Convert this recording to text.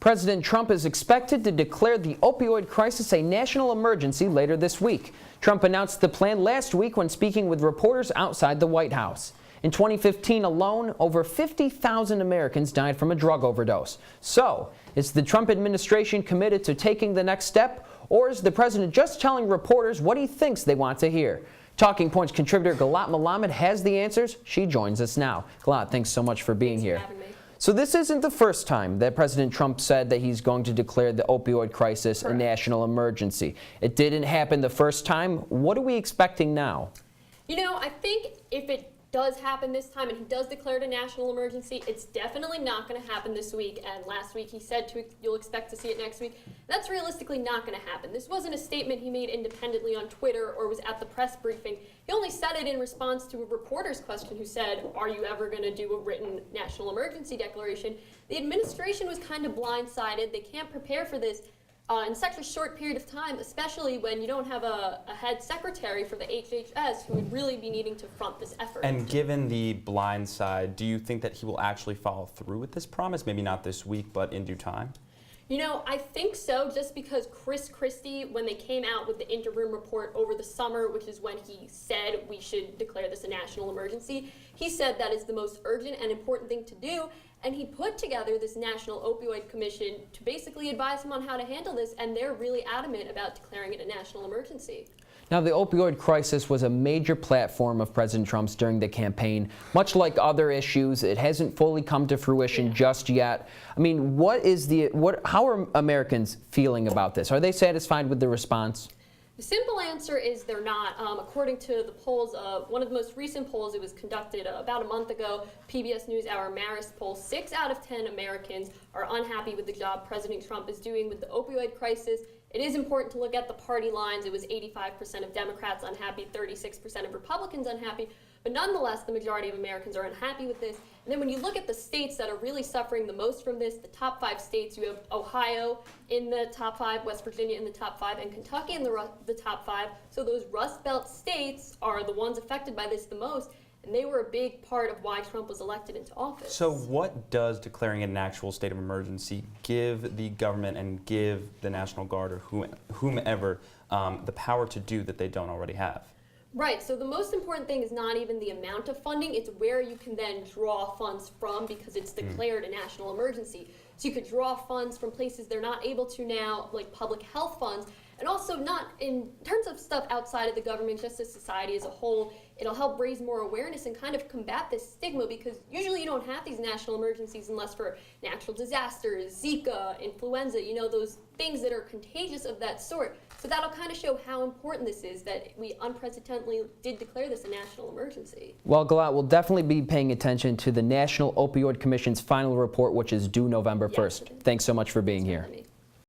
President Trump is expected to declare the opioid crisis a national emergency later this week. Trump announced the plan last week when speaking with reporters outside the White House. In 2015 alone, over 50,000 Americans died from a drug overdose. So, is the Trump administration committed to taking the next step, or is the president just telling reporters what he thinks they want to hear? Talking Points contributor Gilat Melamed has the answers. She joins us now. Gilat, thanks so much for being here. Thanks for having me. So this isn't the first time that President Trump said that he's going to declare the opioid crisis a national emergency. It didn't happen the first time. What are we expecting now? You know, I think if it does happen this time and he does declare it a national emergency, it's definitely not going to happen this week. And last week he said you'll expect to see it next week. That's realistically not going to happen. This wasn't a statement he made independently on Twitter or was at the press briefing. He only said it in response to a reporter's question who said, "Are you ever going to do a written national emergency declaration?" The administration was kind of blindsided. They can't prepare for this in such a short period of time, especially when you don't have a head secretary for the HHS who would really be needing to front this effort. And given the blind side, do you think that he will actually follow through with this promise? Maybe not this week, but in due time? You know, I think so, just because Chris Christie, when they came out with the interim report over the summer, which is when he said we should declare this a national emergency, he said that is the most urgent and important thing to do, and he put together this National Opioid Commission to basically advise him on how to handle this, and they're really adamant about declaring it a national emergency. Now, the opioid crisis was a major platform of President Trump's during the campaign. Much like other issues, it hasn't fully come to fruition just yet. I mean, how are Americans feeling about this? Are they satisfied with the response? The simple answer is they're not. According to the polls, one of the most recent polls, it was conducted about a month ago, PBS NewsHour Marist poll, 6 out of 10 Americans are unhappy with the job President Trump is doing with the opioid crisis. It is important to look at the party lines. It was 85% of Democrats unhappy, 36% of Republicans unhappy, but nonetheless, the majority of Americans are unhappy with this. And then when you look at the states that are really suffering the most from this, the top 5 states, you have Ohio in the top 5, West Virginia in the top 5, and Kentucky in the top 5. So those Rust Belt states are the ones affected by this the most, and they were a big part of why Trump was elected into office. So what does declaring it an actual state of emergency give the government and give the National Guard or whomever the power to do that they don't already have? Right, so the most important thing is not even the amount of funding, it's where you can then draw funds from because it's declared a national emergency. So you could draw funds from places they're not able to now, like public health funds, and also not in terms of stuff outside of the government, just as society as a whole. It'll help raise more awareness and kind of combat this stigma because usually you don't have these national emergencies unless for natural disasters, Zika, influenza, you know, those things that are contagious of that sort. So that'll kind of show how important this is that we unprecedentedly did declare this a national emergency. Well, Gilat, we'll definitely be paying attention to the National Opioid Commission's final report, which is due November 1st. Thanks so much for being here.